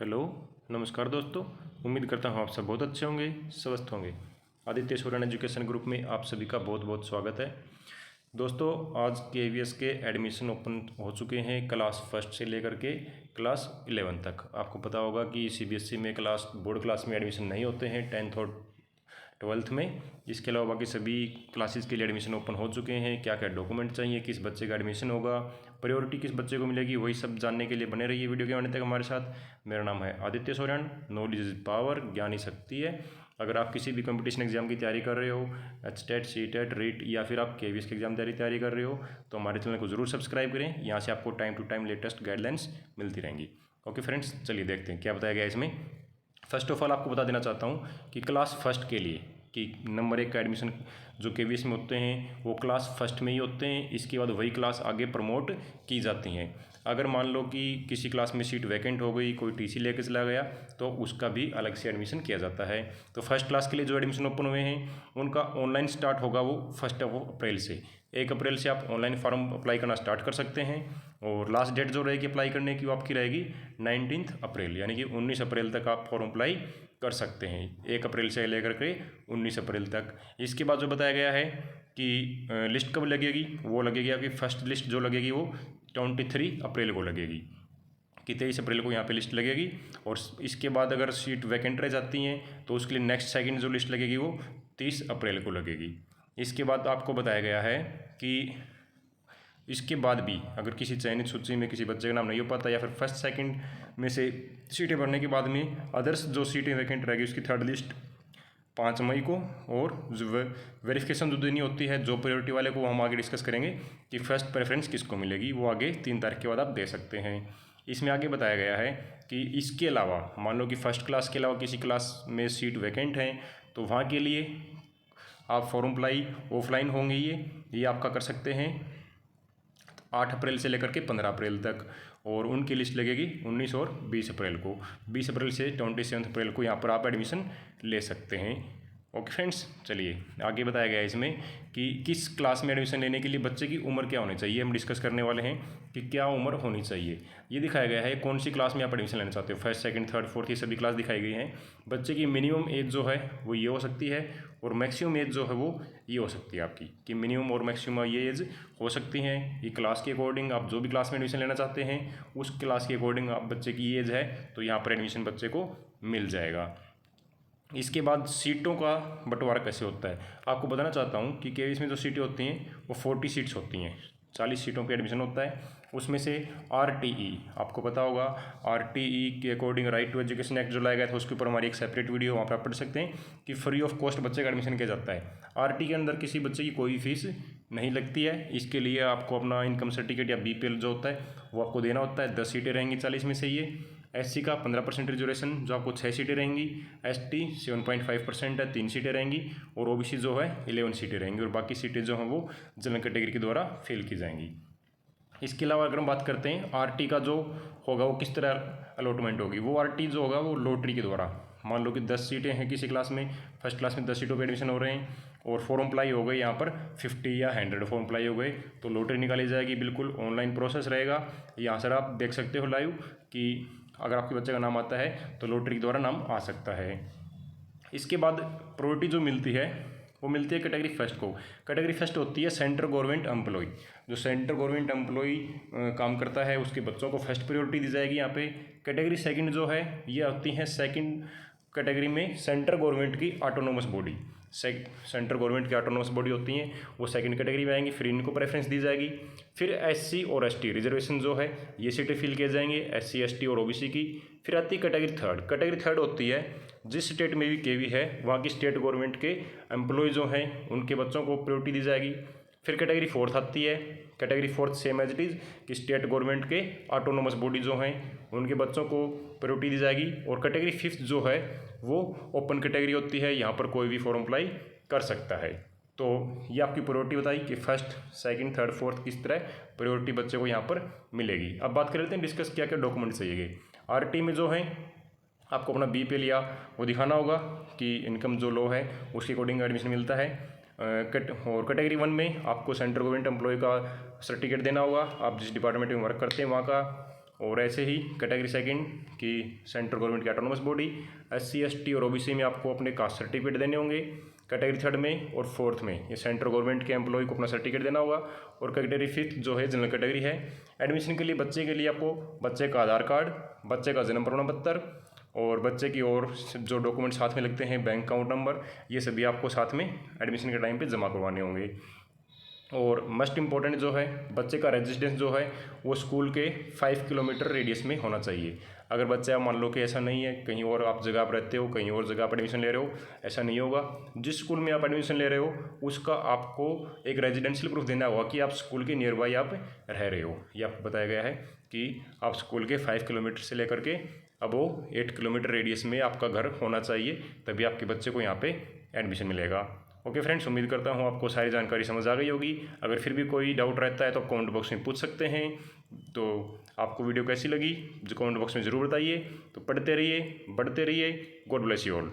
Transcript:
Hello, नमस्कार दोस्तों। उम्मीद करता हूँ आप सब बहुत अच्छे होंगे, स्वस्थ होंगे। आदित्य सोरेन एजुकेशन ग्रुप में आप सभी का बहुत बहुत स्वागत है। दोस्तों, आज KVS के एडमिशन ओपन हो चुके हैं क्लास फर्स्ट से लेकर के क्लास 11 तक। आपको पता होगा कि CBSE में बोर्ड क्लास में एडमिशन नहीं होते हैं 10th और 12th में। इसके अलावा बाकी सभी क्लासेस के लिए एडमिशन ओपन हो चुके हैं। क्या क्या डॉक्यूमेंट चाहिए, किस बच्चे का एडमिशन होगा, प्रायोरिटी किस बच्चे को मिलेगी, वही सब जानने के लिए बने रहिए वीडियो के अंत तक हमारे साथ। मेरा नाम है Aditya Soren. Knowledge is power, ज्ञान ही शक्ति है। अगर आप किसी भी कंपटीशन एग्जाम की तैयारी कर रहे हो, HTET, CTET, RET, या फिर आप KVS के एग्जाम तैयारी कर रहे हो, तो हमारे चैनल को जरूर सब्सक्राइब करें। यहाँ से आपको time to time latest guidelines मिलती रहेंगी। ओके फ्रेंड्स, चलिए देखते हैं क्या बताया गया इसमें। फर्स्ट ऑफ ऑल आपको बता देना चाहता हूँ कि क्लास फर्स्ट के लिए कि नंबर 1 का एडमिशन जो KVS में होते हैं वो क्लास फर्स्ट में ही होते हैं। इसके बाद वही क्लास आगे प्रमोट की जाती हैं। अगर मान लो कि किसी क्लास में सीट वैकेंट हो गई, कोई TC लेके चला गया, तो उसका भी अलग से एडमिशन किया जाता है। तो फर्स्ट क्लास के लिए जो एडमिशन ओपन हुए हैं उनका ऑनलाइन स्टार्ट होगा वो 1 अप्रैल से। 1 अप्रैल से आप ऑनलाइन फॉर्म अप्लाई करना स्टार्ट कर सकते हैं। और लास्ट डेट जो रहेगी अप्लाई करने की वो आपकी रहेगी 19 अप्रैल, यानी कि 19 अप्रैल तक आप फॉर्म अप्लाई कर सकते हैं। 1 अप्रैल से लेकर के 19 अप्रैल तक। इसके बाद जो बताया गया है कि लिस्ट कब लगेगी, वो लगेगी आपकी फर्स्ट लिस्ट जो लगेगी वो 23 अप्रैल को लगेगी, कि 23 अप्रैल को यहाँ पे लिस्ट लगेगी। और इसके बाद अगर सीट वैकेंट रह जाती हैं तो उसके लिए नेक्स्ट सेकंड जो लिस्ट लगेगी वो 30 अप्रैल को लगेगी। इसके बाद आपको बताया गया है कि इसके बाद भी अगर किसी चयनित सूची में किसी बच्चे का नाम नहीं हो पाता, या फिर फर्स्ट सेकंड में से सीटें भरने के बाद में अदर्स जो सीटें वैकेंट रहेगी उसकी थर्ड लिस्ट 5 मई को। और जो वेरिफिकेशन जो देनी होती है जो प्रायोरिटी वाले को, वो हम आगे डिस्कस करेंगे कि फर्स्ट प्रेफरेंस किसको मिलेगी, वो आगे 3 तारीख के बाद आप दे सकते हैं। इसमें आगे बताया गया है कि इसके अलावा मान लो कि फर्स्ट क्लास के अलावा किसी क्लास में सीट वैकेंट है, तो वहाँ के लिए आप फॉर्म अप्लाई ऑफलाइन होंगे, ये आपका कर सकते हैं 8 अप्रैल से लेकर के 15 अप्रैल तक। और उनकी लिस्ट लगेगी 19 और 20 अप्रैल को। 20 अप्रैल से 27 अप्रैल को यहाँ पर आप एडमिशन ले सकते हैं। ओके फ्रेंड्स, चलिए आगे बताया गया है इसमें कि किस क्लास में एडमिशन लेने के लिए बच्चे की उम्र क्या होनी चाहिए। हम डिस्कस करने वाले हैं कि क्या उम्र होनी चाहिए। ये दिखाया गया है कौन सी क्लास में आप एडमिशन लेना चाहते हो। फर्स्ट, सेकंड, थर्ड, फोर्थ, ये सभी क्लास दिखाई गई हैं। बच्चे की मिनिमम एज जो है वो ये हो सकती है, और मैक्सिमम एज जो है वो ये हो सकती है आपकी, कि मिनिमम और मैक्सिमम ये एज हो सकती हैं। ये क्लास के अकॉर्डिंग आप जो भी क्लास में एडमिशन लेना चाहते हैं उस क्लास के अकॉर्डिंग आप बच्चे की एज है तो यहाँ पर एडमिशन बच्चे को मिल जाएगा। इसके बाद सीटों का बंटवारा कैसे होता है आपको बताना चाहता हूँ कि KVS में जो सीटें होती हैं वो 40 सीट्स होती हैं। 40 सीटों पे एडमिशन होता है। उसमें से RTE आपको पता होगा, RTE के according right to education act जो लाया गया था उसके ऊपर हमारी एक सेपरेट वीडियो वहाँ पर आप पढ़ सकते हैं कि फ्री ऑफ कॉस्ट बच्चे का एडमिशन किया जाता है। RTE के अंदर किसी बच्चे की कोई फीस नहीं लगती है। इसके लिए आपको अपना इनकम सर्टिफिकेट या BPL जो होता है वो आपको देना होता है। 10 सीटें रहेंगी 40 में से ये। SC का 15% रिजर्वेशन जो आपको 6 सीटें रहेंगी। ST 7.5% है, 3 सीटें रहेंगी। और OBC जो है 11 सीटें रहेंगी। और बाकी सीटें जो हैं वो जनरल कैटेगरी के द्वारा फिल की जाएंगी। इसके अलावा अगर हम बात करते हैं RT का जो होगा वो किस तरह अलॉटमेंट होगी, वो RT जो होगा वो लॉटरी के द्वारा। मान लो कि 10 सीटें हैं किसी क्लास में, फर्स्ट क्लास में 10 सीटों पे एडमिशन हो रहे हैं, और फॉर्म अप्लाई हो गए यहाँ पर 50 या 100 फॉर्म अप्लाई हो गए, तो लॉटरी निकाली जाएगी। बिल्कुल ऑनलाइन प्रोसेस रहेगा। यहाँ सर आप देख सकते हो लाइव कि अगर आपके बच्चे का नाम आता है तो लॉटरी के द्वारा नाम आ सकता है। इसके बाद प्रायोरिटी जो मिलती है वो मिलती है कैटेगरी फर्स्ट को। कैटेगरी फर्स्ट होती है सेंट्रल गवर्नमेंट एम्प्लॉय। जो सेंट्रल गवर्नमेंट एम्प्लॉय काम करता है उसके बच्चों को फर्स्ट प्रायोरिटी दी जाएगी यहाँ पे। कैटेगरी सेकंड जो है ये आती है सेकंड कैटेगरी में सेंट्रल गवर्नमेंट की ऑटोनोमस बॉडी। सेंट्रल गवर्नमेंट की ऑटोनोमस बॉडी होती हैं वो सेकंड कैटेगरी में आएंगी, फिर इनको प्रेफरेंस दी जाएगी। फिर SC और ST रिजर्वेशन जो है ये सीटें फिल किए जाएंगे, SC ST और OBC की। फिर आती है कैटेगरी थर्ड। कैटेगरी थर्ड होती है जिस स्टेट में भी KV है वहाँ की स्टेट गवर्नमेंट के एम्प्लॉय जो हैं उनके बच्चों को प्रायोरिटी दी जाएगी। फिर कैटेगरी फोर्थ आती है। Category fourth same as it is कि स्टेट गवर्नमेंट के ऑटोनोमस बॉडी जो हैं उनके बच्चों को प्रायोरिटी दी जाएगी। और कैटेगरी फिफ्थ जो है वो ओपन कैटेगरी होती है, यहाँ पर कोई भी फॉर्म अप्लाई कर सकता है। तो ये आपकी प्रायोरिटी बताई कि फर्स्ट, सेकंड, थर्ड, फोर्थ किस तरह प्रायोरिटी बच्चे को यहाँ पर मिलेगी। अब बात कर लेते हैं डिस्कस क्या क्या डॉक्यूमेंट चाहिए। RT में जो है आपको अपना BPL या वो दिखाना होगा कि इनकम जो लो है उसके अकॉर्डिंग एडमिशन मिलता है। और कैटेगरी 1 में आपको सेंट्रल गवर्नमेंट एम्प्लॉय का सर्टिफिकेट देना होगा, आप जिस डिपार्टमेंट में वर्क करते हैं वहाँ का। और ऐसे ही कैटेगरी सेकंड की सेंट्रल गवर्नमेंट की ऑटोनोमस बॉडी, SC ST और OBC में आपको अपने कास्ट सर्टिफिकेट देने होंगे। कैटेगरी थर्ड में और फोर्थ में ये सेंट्रल गवर्नमेंट के एम्प्लॉय को अपना सर्टिफिकेट देना होगा। और कैटेगरी फिफ्थ जो है जनरल कैटेगरी है, एडमिशन के लिए बच्चे के लिए आपको बच्चे का आधार कार्ड, बच्चे का जन्म प्रमाण पत्र और बच्चे की और जो डॉक्यूमेंट साथ में लगते हैं, बैंक अकाउंट नंबर, ये सभी आपको साथ में एडमिशन के टाइम पे जमा करवाने होंगे। और मोस्ट इम्पॉर्टेंट जो है, बच्चे का रेजिडेंस जो है वो स्कूल के 5 किलोमीटर रेडियस में होना चाहिए। अगर बच्चा मान लो कि ऐसा नहीं है, कहीं और आप जगह पर रहते हो, कहीं और जगह पर एडमिशन ले रहे हो, ऐसा नहीं होगा। जिस स्कूल में आप एडमिशन ले रहे हो उसका आपको एक रेजिडेंशियल प्रूफ देना होगा कि आप स्कूल के नियर बाई आप रह रहे हो। ये आपको बताया गया है कि आप स्कूल के 5 किलोमीटर से लेकर के अब वो 8 किलोमीटर रेडियस में आपका घर होना चाहिए, तभी आपके बच्चे को यहाँ पे एडमिशन मिलेगा। ओके फ्रेंड्स, उम्मीद करता हूँ आपको सारी जानकारी समझ आ गई होगी। अगर फिर भी कोई डाउट रहता है तो आप कमेंट बॉक्स में पूछ सकते हैं। तो आपको वीडियो कैसी लगी जो कमेंट बॉक्स में ज़रूर बताइए। तो पढ़ते रहिए, बढ़ते रहिए। God bless you all.